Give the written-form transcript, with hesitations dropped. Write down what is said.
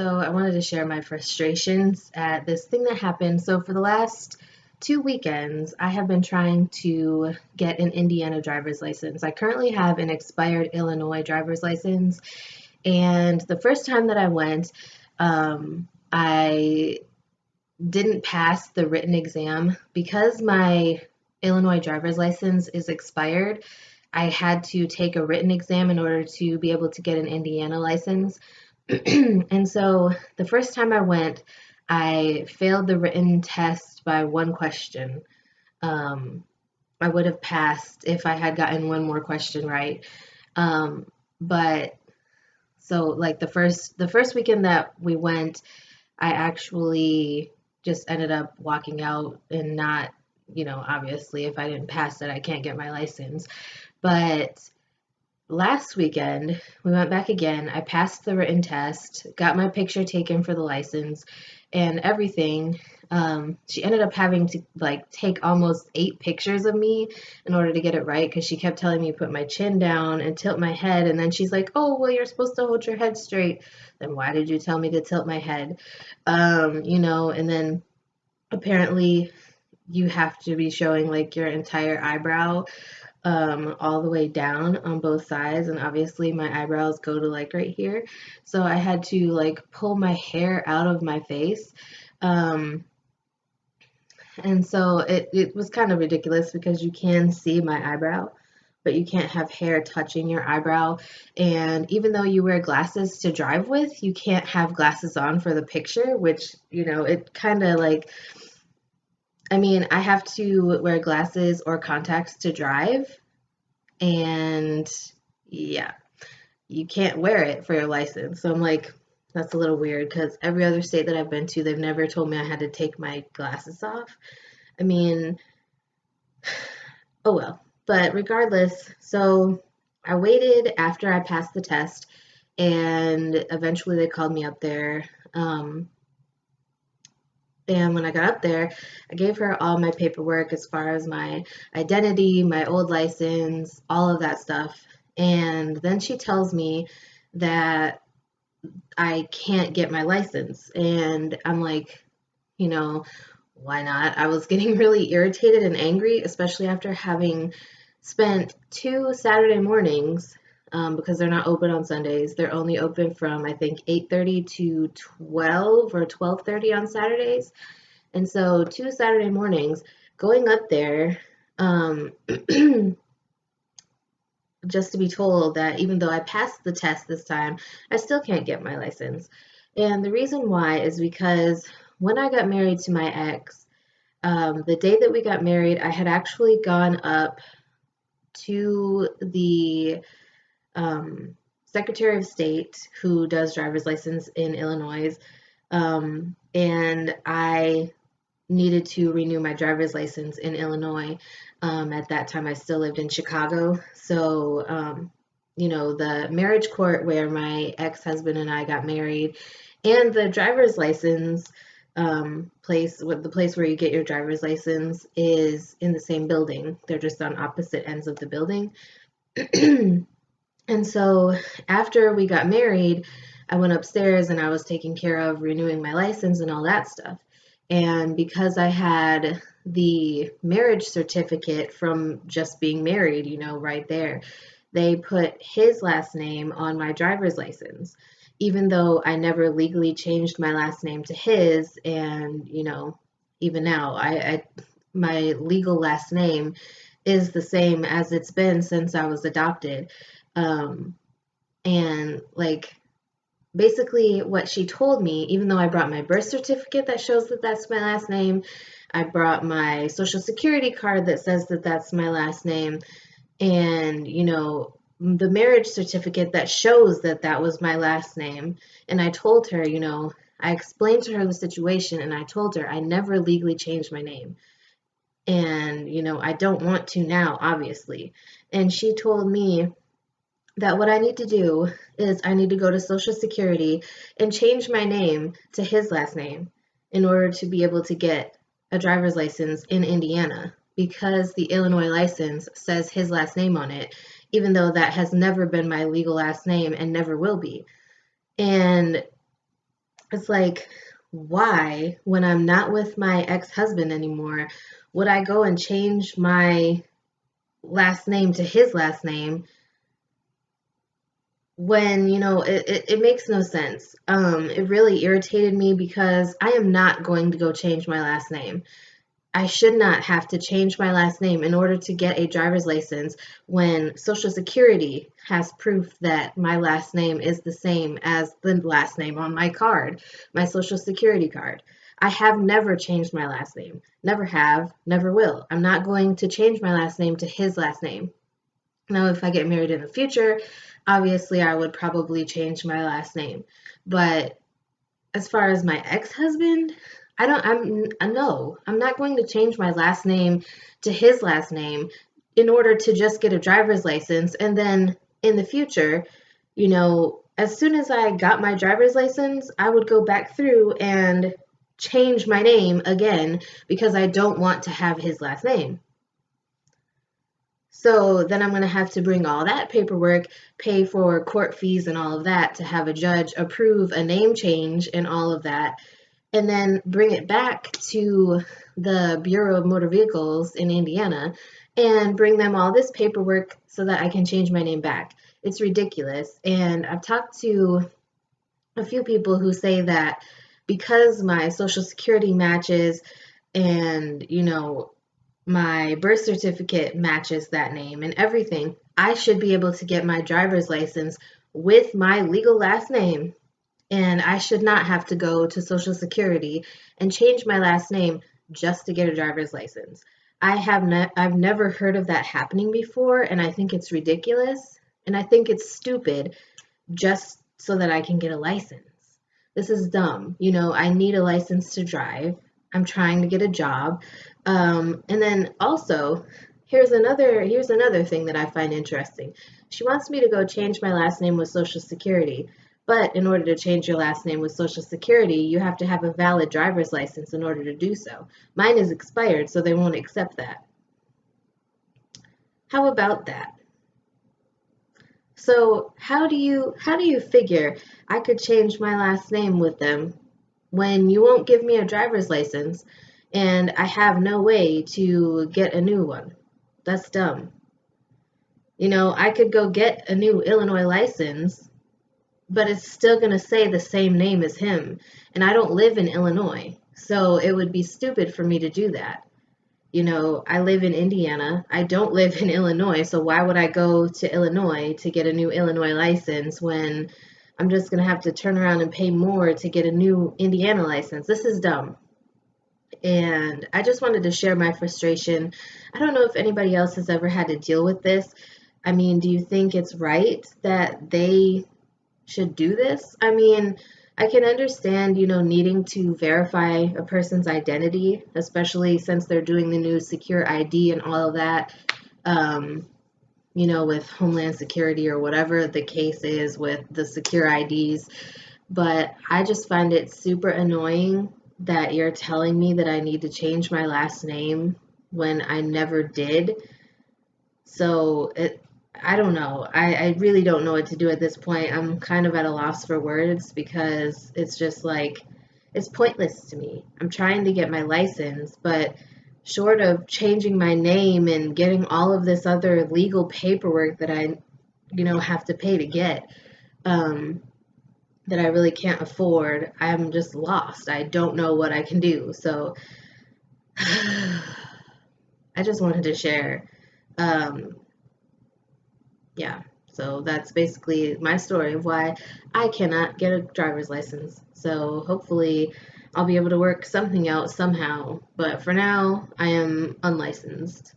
So I wanted to share my frustrations at this thing that happened. So for the last 2 weekends, I have been trying to get an Indiana driver's license. I currently have an expired Illinois driver's license, and the first time that I went, I didn't pass the written exam because my Illinois driver's license is expired. I had to take a written exam in order to be able to get an Indiana license. And so the first time I went, I failed the written test by one question. Um, I would have passed if I had gotten one more question right. But so like the first weekend that we went, I actually just ended up walking out and not, obviously if I didn't pass it, I can't get my license. But last weekend, we went back again. I passed the written test, got my picture taken for the license and everything. She ended up having to like take almost 8 pictures of me in order to get it right because she kept telling me to put my chin down and tilt my head. And then she's like, "Oh, well, you're supposed to hold your head straight." Then why did you tell me to tilt my head? And then apparently you have to be showing like your entire eyebrow all the way down on both sides, and obviously my eyebrows go to like right here, so I had to like pull my hair out of my face. um, and so it was kind of ridiculous because you can see my eyebrow, but you can't have hair touching your eyebrow. And even though you wear glasses to drive with, you can't have glasses on for the picture, which, it kind of like, I mean, I have to wear glasses or contacts to drive, and yeah, you can't wear it for your license. So I'm like, that's a little weird because every other state that I've been to, they've never told me I had to take my glasses off. I mean, oh well. But regardless, so I waited after I passed the test, and eventually they called me up there. And when I got up there, I gave her all my paperwork as far as my identity, my old license, all of that stuff. And then she tells me that I can't get my license. And I'm like, you know, why not? I was getting really irritated and angry, especially after having spent 2 Saturday mornings, because they're not open on Sundays. They're only open from I think 8:30 to 12 or 12:30 on Saturdays. And so 2 Saturday mornings going up there, um, just to be told that even though I passed the test this time, I still can't get my license. And the reason why is because when I got married to my ex, the day that we got married, I had actually gone up to the Secretary of State who does driver's license in Illinois, and I needed to renew my driver's license in Illinois. At that time, I still lived in Chicago. So, the marriage court where my ex husband and I got married, and the driver's license place, the place where you get your driver's license, is in the same building. They're just on opposite ends of the building. And so after we got married, I went upstairs and I was taking care of renewing my license and all that stuff. And because I had the marriage certificate from just being married, right there, they put his last name on my driver's license, even though I never legally changed my last name to his. And, even now, my legal last name is the same as it's been since I was adopted. Um, and like basically what she told me, even though I brought my birth certificate that shows that that's my last name, I brought my social security card that says that that's my last name, and the marriage certificate that shows that that was my last name. And I told her, I explained to her the situation, and I told her I never legally changed my name, and I don't want to now, obviously. And she told me that what I need to do is I need to go to Social Security and change my name to his last name in order to be able to get a driver's license in Indiana, because the Illinois license says his last name on it, even though that has never been my legal last name and never will be. And It's like, why, when I'm not with my ex-husband anymore, would I go and change my last name to his last name when, it makes no sense. It really irritated me because I am not going to go change my last name. I should not have to change my last name in order to get a driver's license when Social Security has proof that my last name is the same as the last name on my card, my Social Security card. I have never changed my last name. Never have, never will. I'm not going to change my last name to his last name. Now, if I get married in the future, obviously I would probably change my last name. But as far as my ex-husband, no, I'm not going to change my last name to his last name in order to just get a driver's license. And then in the future, as soon as I got my driver's license, I would go back through and change my name again because I don't want to have his last name. So then I'm going to have to bring all that paperwork, pay for court fees and all of that to have a judge approve a name change and all of that, and then bring it back to the Bureau of Motor Vehicles in Indiana and bring them all this paperwork so that I can change my name back. It's ridiculous. And I've talked to a few people who say that because my Social Security matches and, my birth certificate matches that name and everything, I should be able to get my driver's license with my legal last name, and I should not have to go to Social Security and change my last name just to get a driver's license. I've never heard of that happening before, and I think it's ridiculous, and I think it's stupid just so that I can get a license. This is dumb. I need a license to drive. I'm trying to get a job. And then also, here's another thing that I find interesting. She wants me to go change my last name with Social Security. But in order to change your last name with Social Security, you have to have a valid driver's license in order to do so. Mine is expired, so they won't accept that. How about that? So how do you figure I could change my last name with them when you won't give me a driver's license and I have no way to get a new one? That's dumb. I could go get a new Illinois license, but it's still going to say the same name as him, and I don't live in Illinois. So it would be stupid for me to do that. I live in Indiana. I don't live in Illinois, so why would I go to Illinois to get a new Illinois license when I'm just going to have to turn around and pay more to get a new Indiana license? This is dumb. And I just wanted to share my frustration. I don't know if anybody else has ever had to deal with this. I mean, do you think it's right that they should do this? I mean, I can understand, needing to verify a person's identity, especially since they're doing the new secure ID and all of that, um, with Homeland Security or whatever the case is with the secure IDs. But I just find it super annoying that you're telling me that I need to change my last name when I never did. So I don't know. I really don't know what to do at this point. I'm kind of at a loss for words because it's just like, it's pointless to me. I'm trying to get my license, but short of changing my name and getting all of this other legal paperwork that I, have to pay to get, um, that I really can't afford, I'm just lost. I don't know what I can do. So I just wanted to share. Um, yeah, so that's basically my story of why I cannot get a driver's license. So hopefully I'll be able to work something out somehow. But for now, I am unlicensed.